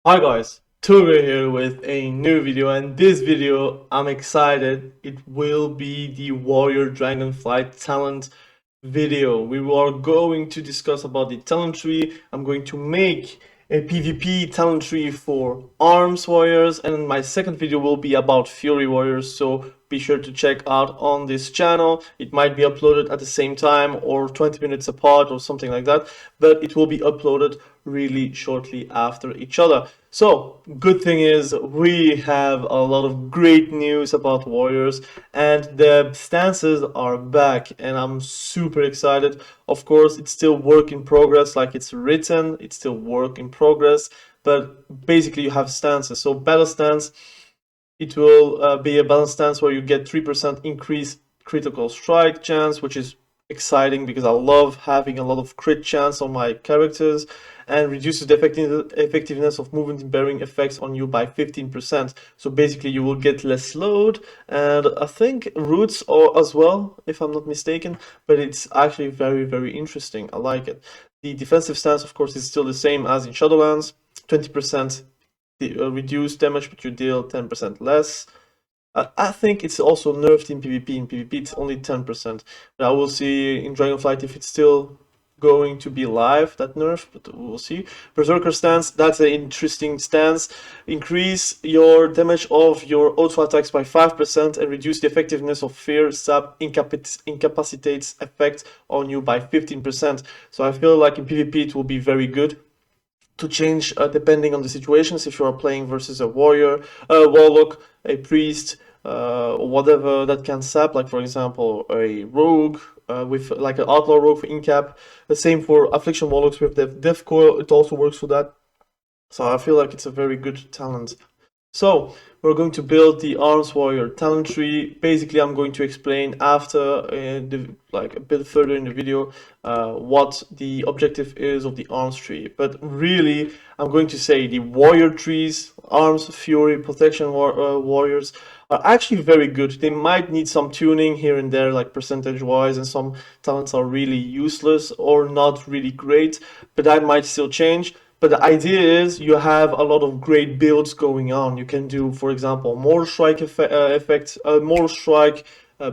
Hi guys, Toga here with a new video, and this video I'm excited. It will be the Warrior Dragonflight talent video. We are going to discuss about the talent tree. I'm going to make a PvP talent tree for arms warriors, and my second video will be about fury warriors, so be sure to check out on this channel. It might be uploaded at the same time or 20 minutes apart or something like that, but it will be uploaded really shortly after each other. So, good thing is we have a lot of great news about warriors, and the stances are back, and I'm super excited. Of course, it's still work in progress, like it's written, it's still work in progress, but basically you have stances. So battle stance, it will be a balance stance where you get 3% increased critical strike chance, which is exciting because I love having a lot of crit chance on my characters, and reduces the effectiveness of movement bearing effects on you by 15%. So basically you will get less load, and I think roots are as well, if I'm not mistaken, but it's actually very interesting. I like it. The defensive stance, of course, is still the same as in Shadowlands, 20% reduce damage, but you deal 10% less. I think it's also nerfed in PvP. In PvP, it's only 10%. But I will see in Dragonflight if it's still going to be live, that nerf, but we'll see. Berserker Stance, that's an interesting stance. Increase your damage of your auto attacks by 5% and reduce the effectiveness of Fear Sap incapacitates effect on you by 15%. So I feel like in PvP it will be very good to change depending on the situations. If you are playing versus a warrior, a warlock, a priest, whatever that can sap, like for example a rogue with like an outlaw rogue for incap. The same for affliction warlocks with the death coil, it also works for that. So I feel like it's a very good talent. So we're going to build the arms warrior talent tree. Basically, I'm going to explain after like a bit further in the video what the objective is of the arms tree. But really, I'm going to say the warrior trees, arms, fury, protection warriors are actually very good. They might need some tuning here and there, like percentage wise, and some talents are really useless or not really great, but that might still change. But the idea is you have a lot of great builds going on. You can do, for example, more strike effect, more strike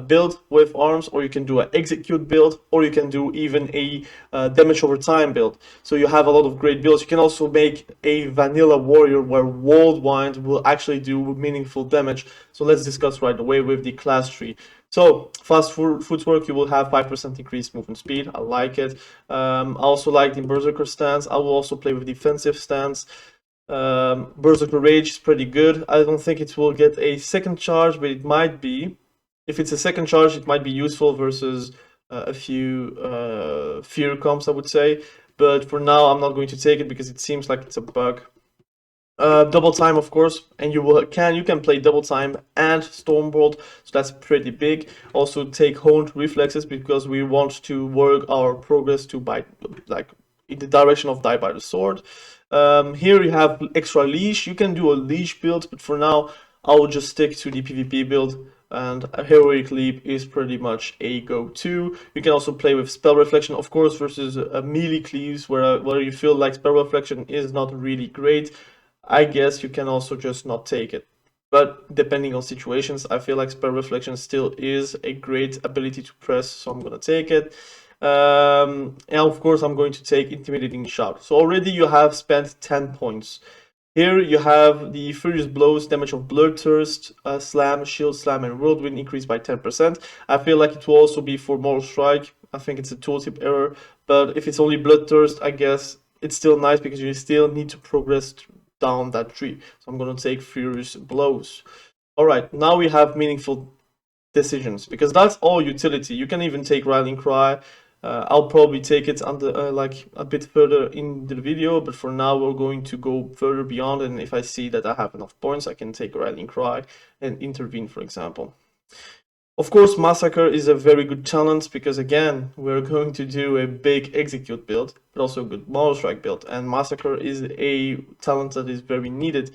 build with arms, or you can do an execute build, or you can do even a damage over time build. So you have a lot of great builds. You can also make a vanilla warrior where worldwide will actually do meaningful damage. So let's discuss right away with the class tree. So fast footwork, you will have 5% increased movement speed. I like it. I also like the Berserker Stance. I will also play with defensive stance. Berserker Rage is pretty good. I don't think it will get a second charge, but it might be. If it's a second charge, it might be useful versus a few fear comps, I would say. But for now, I'm not going to take it because it seems like it's a bug. Double time, of course, and you can play double time and Stormbolt, so that's pretty big. Also take honed reflexes because we want to work our progress to bite, like in the direction of die by the sword. Here you have extra leash. You can do a leash build, but for now I will just stick to the PvP build. And a heroic leap is pretty much a go-to. You can also play with spell reflection, of course, versus melee cleaves, where you feel like spell reflection is not really great. I guess you can also just not take it. But depending on situations, I feel like spell reflection still is a great ability to press, so I'm gonna take it. And of course, I'm going to take intimidating shout. So already you have spent 10 points. Here you have the Furious Blows, damage of Bloodthirst, Slam, Shield Slam, and Whirlwind increased by 10%. I feel like it will also be for Moral Strike. I think it's a tooltip error, but if it's only Bloodthirst, I guess it's still nice because you still need to progress down that tree. So I'm going to take Furious Blows. Alright, now we have meaningful decisions, because that's all utility. You can even take Rallying Cry. I'll probably take it under like a bit further in the video, but for now we're going to go further beyond, and if I see that I have enough points, I can take Rallying Cry and intervene, for example. Of course, Massacre is a very good talent because, again, we're going to do a big execute build, but also a good mono strike build, and Massacre is a talent that is very needed.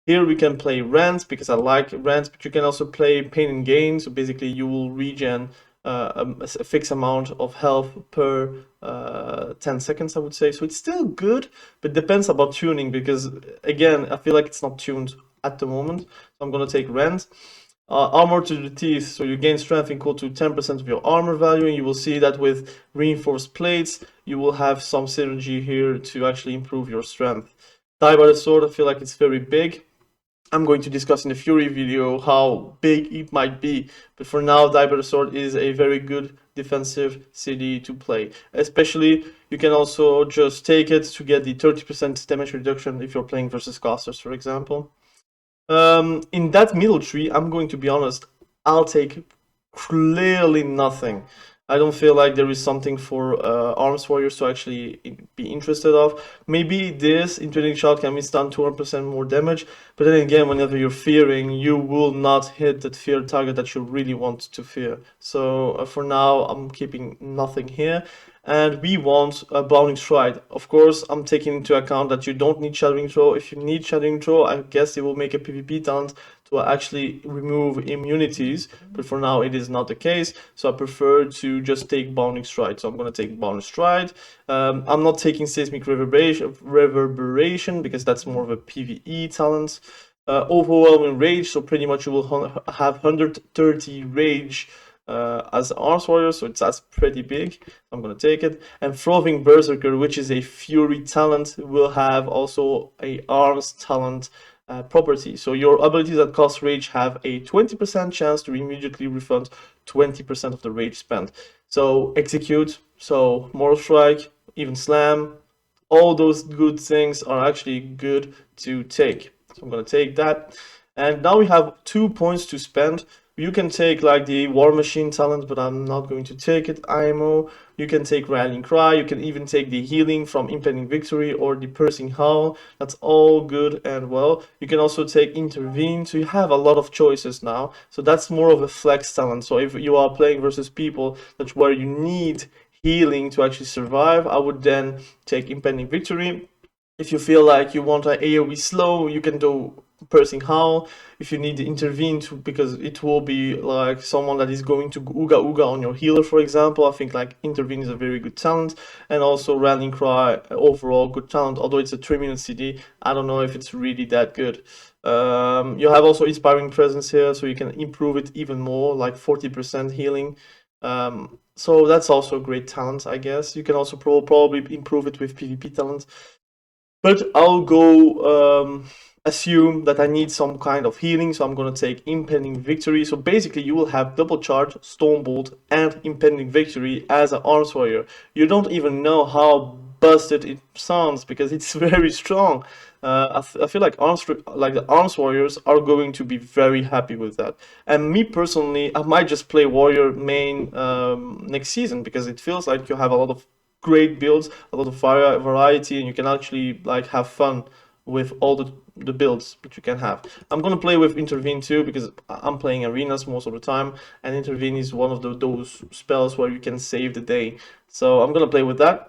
Here we can play Rant because I like Rant, but you can also play Pain and Gain, so basically you will regen a fixed amount of health per 10 seconds, I would say. So it's still good, but depends about tuning, because again, I feel like it's not tuned at the moment. So I'm gonna take Rend. Armor to the teeth, so you gain strength equal to 10% of your armor value, and you will see that with reinforced plates, you will have some synergy here to actually improve your strength. Die by the sword, I feel like it's very big. I'm going to discuss in the Fury video how big it might be, but for now, Die by the Sword is a very good defensive CD to play. Especially, you can also just take it to get the 30% damage reduction if you're playing versus casters, for example. In that middle tree, I'm going to be honest, I'll take clearly nothing. I don't feel like there is something for arms warriors to actually be interested of. Maybe this intimidating shot can be stun 200% more damage, but then again, whenever you're fearing, you will not hit that fear target that you really want to fear. So for now, I'm keeping nothing here. And we want a Bounding Stride. Of course, I'm taking into account that you don't need Shadowing Throw. If you need Shadowing Throw, I guess it will make a PvP talent to actually remove immunities, but for now it is not the case, so I prefer to just take Bounding Stride. So I'm going to take Bounding Stride. I'm not taking Seismic Reverberation because that's more of a PvE talent. Overwhelming Rage, so pretty much you will have 130 Rage as arms warrior, so that's pretty big. I'm gonna take it. And Frothing Berserker, which is a fury talent, will have also a arms talent property. So your abilities that cost rage have a 20% chance to immediately refund 20% of the rage spent. So execute, so Mortal Strike, even slam, all those good things are actually good to take. So I'm gonna take that. And now we have 2 points to spend. You can take like the War Machine talent, but I'm not going to take it. IMO. You can take Rallying Cry. You can even take the healing from Impending Victory or the Piercing Howl. That's all good and well. You can also take Intervene. So you have a lot of choices now. So that's more of a flex talent. So if you are playing versus people that's where you need healing to actually survive, I would then take Impending Victory. If you feel like you want an AoE slow, you can do Piercing Howl. If you need to intervene because it will be like someone that is going to Ooga Ooga on your healer, for example, I think like Intervene is a very good talent. And also Rallying Cry, overall good talent, although it's a 3-minute CD, I don't know if it's really that good. You have also Inspiring Presence here, so you can improve it even more, like 40% healing. So that's also a great talent, I guess. You can also probably improve it with PvP talent. But I'll go assume that I need some kind of healing, so I'm gonna take Impending Victory. So basically you will have double charge, Stormbolt, and Impending Victory as an arms warrior. You don't even know how busted it sounds because it's very strong. I feel like the arms warriors are going to be very happy with that. And me personally, I might just play warrior main next season because it feels like you have a lot of great builds, a lot of variety, and you can actually like have fun with all the builds that you can have. I'm gonna play with Intervene too because I'm playing arenas most of the time, and Intervene is one of those spells where you can save the day. So I'm gonna play with that.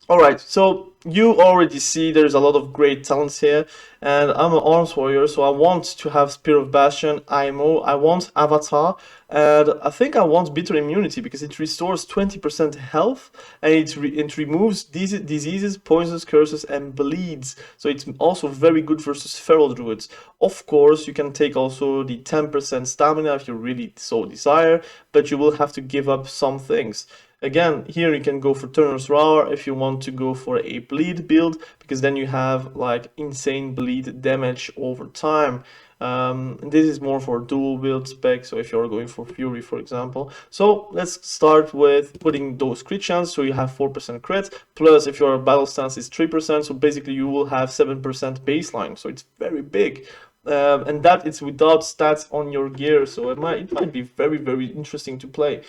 Alright, so you already see there's a lot of great talents here, and I'm an arms warrior, so I want to have Spear of Bastion, IMO, I want Avatar, and I think I want Bitter Immunity because it restores 20% health, and it removes diseases, poisons, curses, and bleeds, so it's also very good versus feral druids. Of course, you can take also the 10% stamina if you really so desire, but you will have to give up some things. Again, here you can go for Turner's Roar if you want to go for a bleed build, because then you have like insane bleed damage over time. This is more for dual build spec, so if you're going for Fury, for example. So let's start with putting those crit chance, so you have 4% crit, plus if your battle stance is 3%, so basically you will have 7% baseline, so it's very big. And that is without stats on your gear, so it might be very, very interesting to play.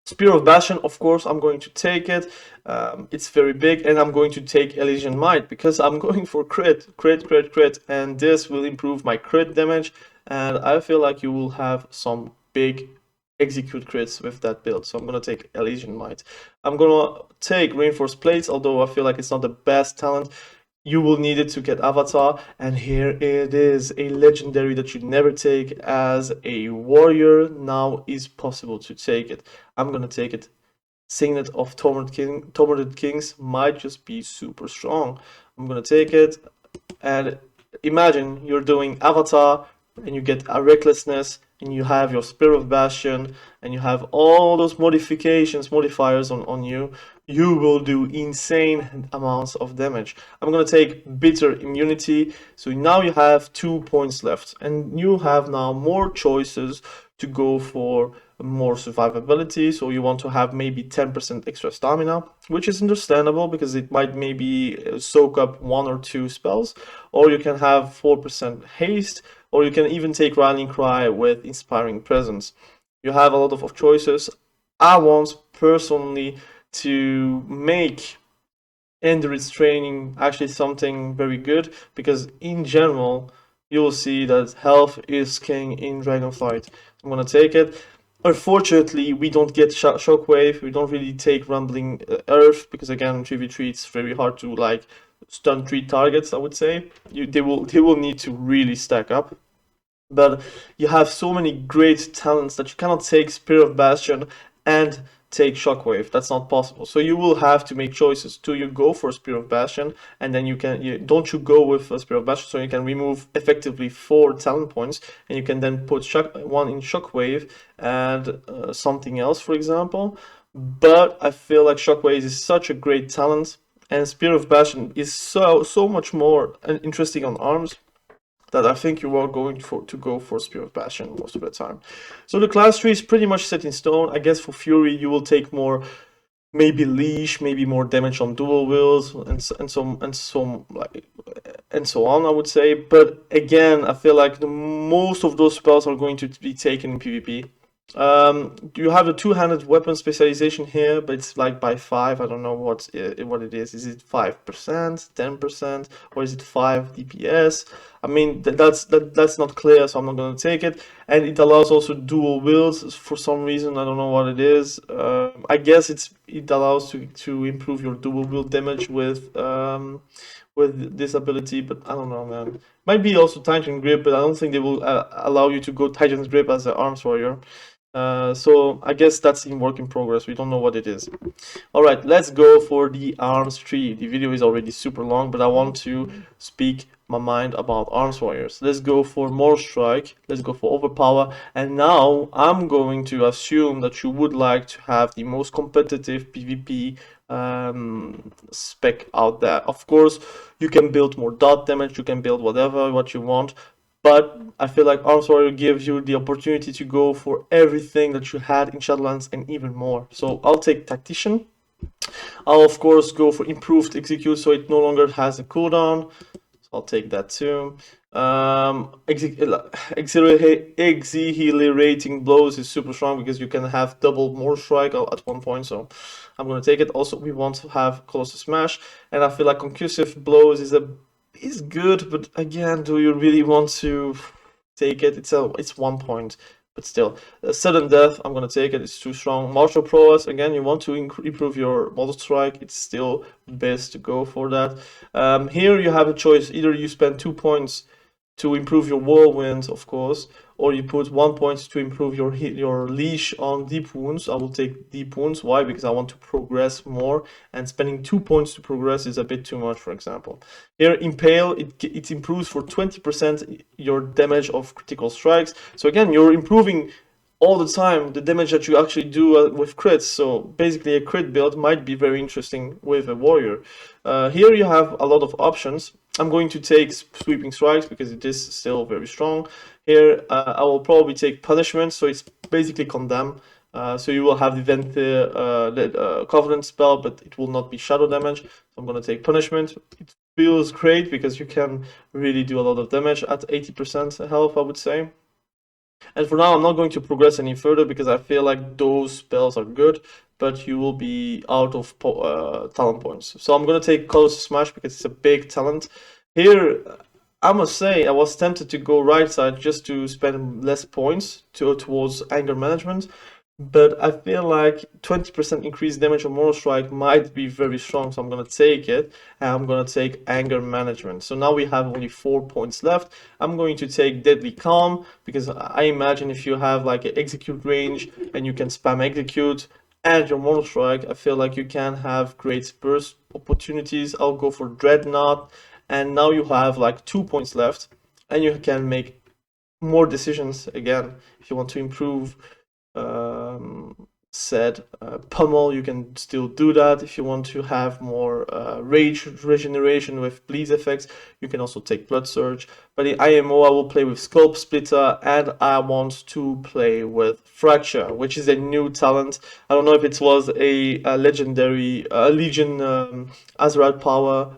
Spear of Bastion, of course, I'm going to take it. It's very big, and I'm going to take Elysian Might because I'm going for crit, and this will improve my crit damage. And I feel like you will have some big execute crits with that build, so I'm gonna take Elysian Might. I'm gonna take Reinforced Plates, although I feel like it's not the best talent. you will need it to get avatar, and here it is, a legendary that you never take as a warrior. Now is possible to take it. I'm gonna take it. Signet of Tormented Kings might just be super strong. I'm gonna take it, and imagine you're doing avatar and you get a recklessness and you have your Spear of Bastion and you have all those modifiers on you. You will do insane amounts of damage. I'm gonna take Bitter Immunity, so now you have 2 points left and you have now more choices to go for more survivability. So you want to have maybe 10% extra stamina, which is understandable because it might maybe soak up 1 or 2 spells, or you can have 4% haste, or you can even take Rallying Cry with Inspiring Presence. You have a lot of choices. I want personally to make endurance training actually something very good, because in general you will see that health is king in Dragonflight. I'm gonna take it. Unfortunately, we don't get shockwave. We don't really take rumbling earth because again, in 3v3 it's very hard to like stun 3 targets. I would say they will need to really stack up. But you have so many great talents that you cannot take Spear of Bastion and take Shockwave. That's not possible. So you will have to make choices. Do you go for Spear of Bastion, and then don't you go with a Spear of Bastion, so you can remove effectively 4 talent points, and you can then put 1 in Shockwave and something else, for example. But I feel like Shockwave is such a great talent, and Spear of Bastion is so much more interesting on arms, that I think you are going to go for Spear of Passion most of the time. So the class tree is pretty much set in stone. I guess for Fury you will take more, maybe leash, maybe more damage on dual wills, and so on, I would say. But again, I feel like most of those spells are going to be taken in PvP. You have a two-handed weapon specialization here, but it's like by 5. I don't know what it is. Is it 5%, 10%, or is it 5 DPS? I mean, that's not clear, so I'm not gonna take it. And it allows also dual wields for some reason. I don't know what it is. I guess it allows to improve your dual wield damage with this ability, but I don't know, man. Might be also Titan Grip, but I don't think they will allow you to go Titan's Grip as an arms warrior. So I guess that's in work in progress. We don't know what it is. All right, let's go for the arms tree. The video is already super long, but I want to speak my mind about arms warriors. Let's go for more strike. Let's go for overpower. And now I'm going to assume that you would like to have the most competitive PvP spec out there. Of course, you can build more dot damage. You can build what you want. But I feel like Arms Warrior gives you the opportunity to go for everything that you had in Shadowlands and even more. So I'll take Tactician. I'll of course go for Improved Execute, so it no longer has a cooldown. So I'll take that too. Exhilarating Blows is super strong because you can have double more strike at one point, so I'm gonna take it. Also, we want to have Colossus Smash, and I feel like Concussive Blows is good, but again, do you really want to take it? It's 1 point, but still. Sudden Death, I'm gonna take it. It's too strong. Martial Prowess, again, you want to improve your Model Strike. It's still best to go for that. Here you have a choice. Either you spend 2 points to improve your Whirlwind, of course, or you put 1 point to improve your leash on Deep Wounds. I will take Deep Wounds. Why? Because I want to progress more, and spending 2 points to progress is a bit too much, for example. Here, Impale, it improves for 20% your damage of critical strikes. So again, you're improving all the time the damage that you actually do with crits. So basically a crit build might be very interesting with a warrior. Here you have a lot of options. I'm going to take Sweeping Strikes because it is still very strong. Here I will probably take Punishment, so it's basically Condemn. So you will have the Vente Covenant spell, but it will not be shadow damage. So I'm going to take Punishment. It feels great because you can really do a lot of damage at 80% health, I would say. And for now, I'm not going to progress any further because I feel like those spells are good, but you will be out of talent points. So I'm going to take Colossus Smash because it's a big talent. Here, I must say, I was tempted to go right side just to spend less points towards anger management. but I feel like 20% increased damage on Mono Strike might be very strong, so I'm gonna take it, and I'm gonna take Anger Management. So now we have only 4 points left. I'm going to take Deadly Calm, because I imagine if you have like an execute range, and you can spam execute, and your Mono Strike, I feel like you can have great burst opportunities. I'll go for Dreadnought, and now you have like 2 points left, and you can make more decisions again if you want to improve said pummel. You can still do that. If you want to have more rage regeneration with bleed effects, you can also take blood surge. But in IMO I will play with Sculpt Splitter, and I want to play with Fracture, which is a new talent. I don't know if it was a legendary Legion Azeroth power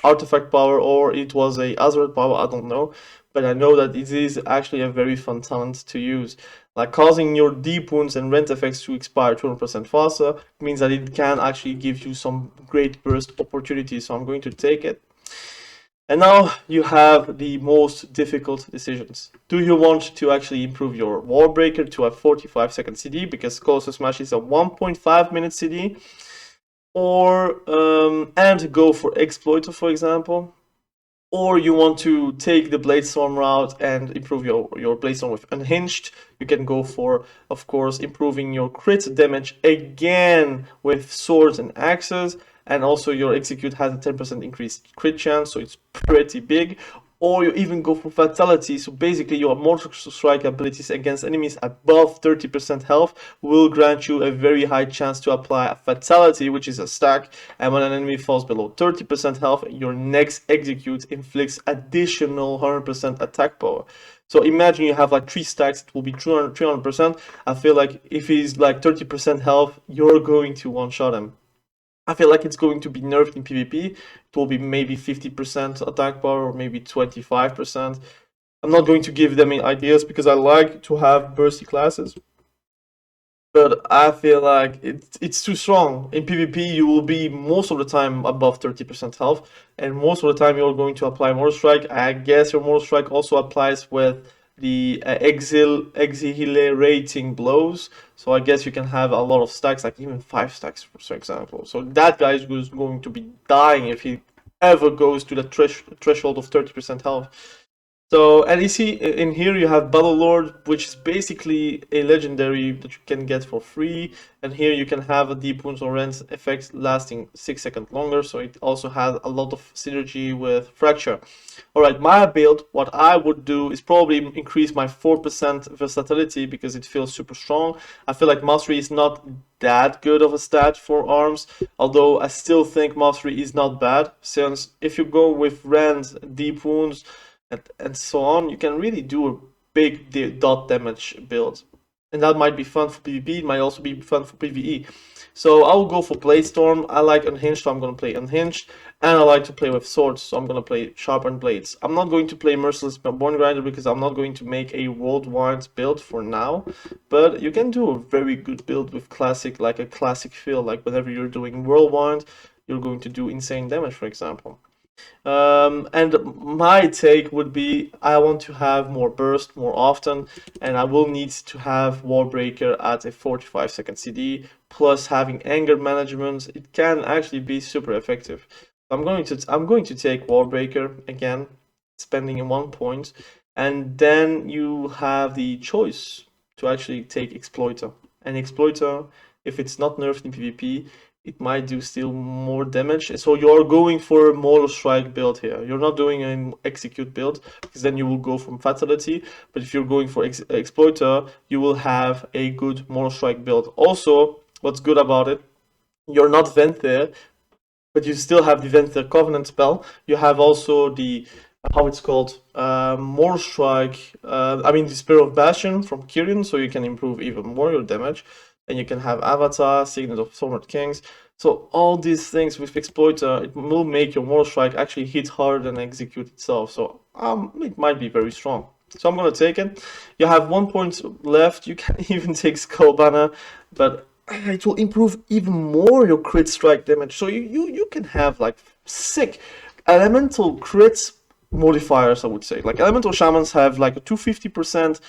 artifact power, or it was a Azeroth power, I don't know, but I know that it is actually a very fun talent to use. Like causing your deep wounds and rent effects to expire 200% faster means that it can actually give you some great burst opportunities, so I'm going to take it. And now you have the most difficult decisions. Do you want to actually improve your Warbreaker to a 45-second CD, because Colossus Smash is a 1.5 minute CD, or and go for Exploiter, for example? Or you want to take the Bladestorm route and improve your Bladestorm with Unhinged. You can go for, of course, improving your crit damage again with swords and axes, and also your execute has a 10% increased crit chance, so it's pretty big. Or you even go for Fatality, so basically your Mortal Strike abilities against enemies above 30% health will grant you a very high chance to apply a Fatality, which is a stack, and when an enemy falls below 30% health, your next execute inflicts additional 100% attack power. So imagine you have like 3 stacks, it will be 300%. I feel like if he's like 30% health, you're going to one-shot him. I feel like it's going to be nerfed in PvP. It will be maybe 50% attack power, or maybe 25%. I'm not going to give them ideas because I like to have bursty classes, but I feel like it's too strong. In PvP, you will be most of the time above 30% health, and most of the time you're going to apply Mortal Strike. I guess your Mortal Strike also applies with the exhilarating blows, so I guess you can have a lot of stacks, like even 5 stacks, for example. So that guy is going to be dying if he ever goes to the threshold of 30% health. So, and you see in here you have Battle Lord, which is basically a legendary that you can get for free. And here you can have a deep wounds or rend effect lasting 6 seconds longer. So it also has a lot of synergy with Fracture. Alright, my build, what I would do is probably increase my 4% versatility because it feels super strong. I feel like Mastery is not that good of a stat for arms, although I still think Mastery is not bad, since if you go with rend, deep wounds, and so on, you can really do a big dot damage build. And that might be fun for PvP, it might also be fun for PvE. So I'll go for Bladestorm. I like Unhinged, so I'm going to play Unhinged. And I like to play with swords, so I'm going to play Sharpened Blades. I'm not going to play Merciless Bone Grinder because I'm not going to make a worldwide build for now. But you can do a very good build with classic, like a classic feel. Like whenever you're doing worldwide, you're going to do insane damage, for example. And my take would be I want to have more burst more often, and I will need to have Warbreaker at a 45-second CD, plus having anger management. It can actually be super effective. I'm going to take Warbreaker again, spending 1 point, and then you have the choice to actually take Exploiter. And Exploiter, if it's not nerfed in PvP, it might do still more damage. So you're going for a Mortal Strike build here. You're not doing an execute build, because then you will go from Fatality. But if you're going for Exploiter, you will have a good Mortal Strike build. Also, what's good about it, you're not Venthyr, but you still have the Venthyr Covenant spell. You have also the, how it's called, Mortal Strike, the Spirit of Bastion from Kyrian, so you can improve even more your damage. And you can have Avatar, Signet of Stormward Kings. So all these things with Exploiter, it will make your Mortal Strike actually hit harder than Execute itself. So it might be very strong. So I'm going to take it. You have 1 point left. You can even take Skull Banner, but it will improve even more your crit strike damage. So you can have like sick elemental crits modifiers, I would say. Like elemental shamans have like a 250%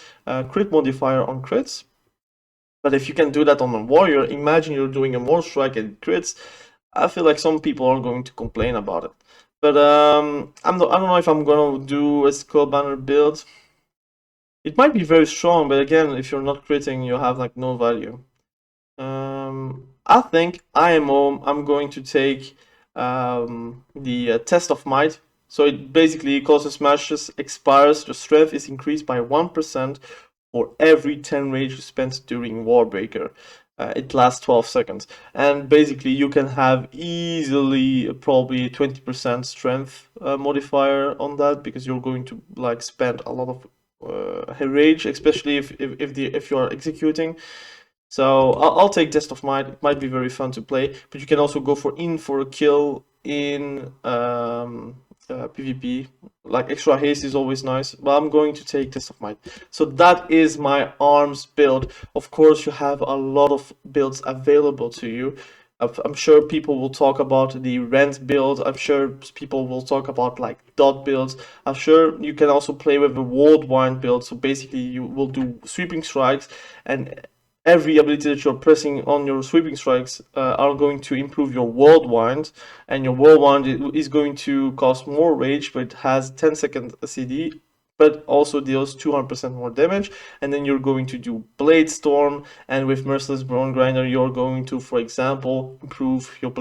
crit modifier on crits. But if you can do that on a warrior, imagine you're doing a more strike and crits. I feel like some people are going to complain about it. But I don't know if I'm gonna do a skull banner build. It might be very strong, but again, if you're not critting, you have like no value. I think I'm going to take the test of might. So it basically causes smashes expires. The strength is increased by 1% for every 10 rage you spent during Warbreaker. It lasts 12 seconds, and basically you can have easily probably 20% strength modifier on that, because you're going to like spend a lot of rage, especially if you are executing. So I'll take Test of Might. It might be very fun to play, but you can also go for a kill in PvP. Like extra haste is always nice, but I'm going to take Test of Might. So that is my arms build. Of course, you have a lot of builds available to you. I'm sure people will talk about the rent build. I'm sure people will talk about like dot builds. I'm sure you can also play with the worldwide build. So basically, you will do sweeping strikes, and every ability that you're pressing on your sweeping strikes are going to improve your worldwide, and your worldwide is going to cost more rage, but it has 10-second CD, but also deals 200% more damage. And then you're going to do Blade Storm, and with Merciless Bone Grinder, you're going to, for example, improve your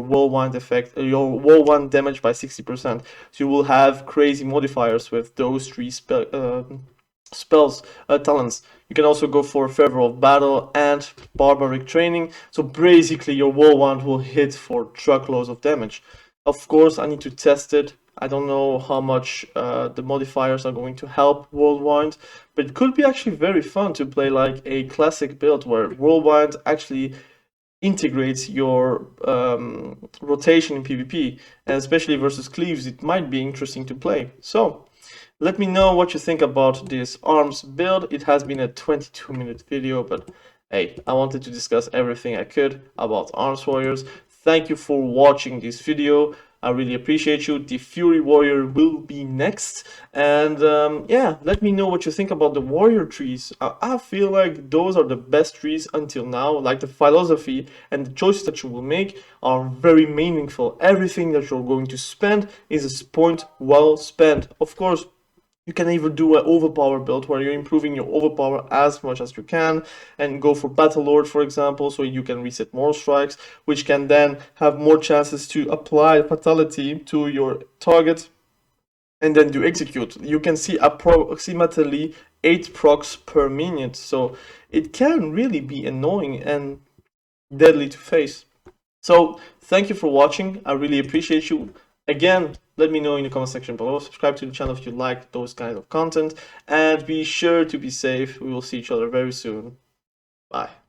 worldwide effect, your worldwide damage by 60%. So you will have crazy modifiers with those three spells, talents. You can also go for Fervor of Battle and Barbaric Training. So basically your Whirlwind will hit for truckloads of damage. Of course, I need to test it. I don't know how much the modifiers are going to help Whirlwind, but it could be actually very fun to play like a classic build where Whirlwind actually integrates your rotation in PvP, and especially versus cleaves, it might be interesting to play. So let me know what you think about this arms build. It has been a 22-minute video, but hey, I wanted to discuss everything I could about arms warriors. Thank you for watching this video. I really appreciate you. The Fury Warrior will be next. And yeah, let me know what you think about the warrior trees. I feel like those are the best trees until now. Like the philosophy and the choices that you will make are very meaningful. Everything that you're going to spend is a point well spent. Of course, you can even do an overpower build where you're improving your overpower as much as you can, and go for Battle Lord, for example, so you can reset more strikes, which can then have more chances to apply fatality to your target, and then do execute. You can see approximately 8 procs per minute, so it can really be annoying and deadly to face. So thank you for watching. I really appreciate you. Again, let me know in the comment section below. Subscribe to the channel if you like those kinds of content, and be sure to be safe. We will see each other very soon. Bye.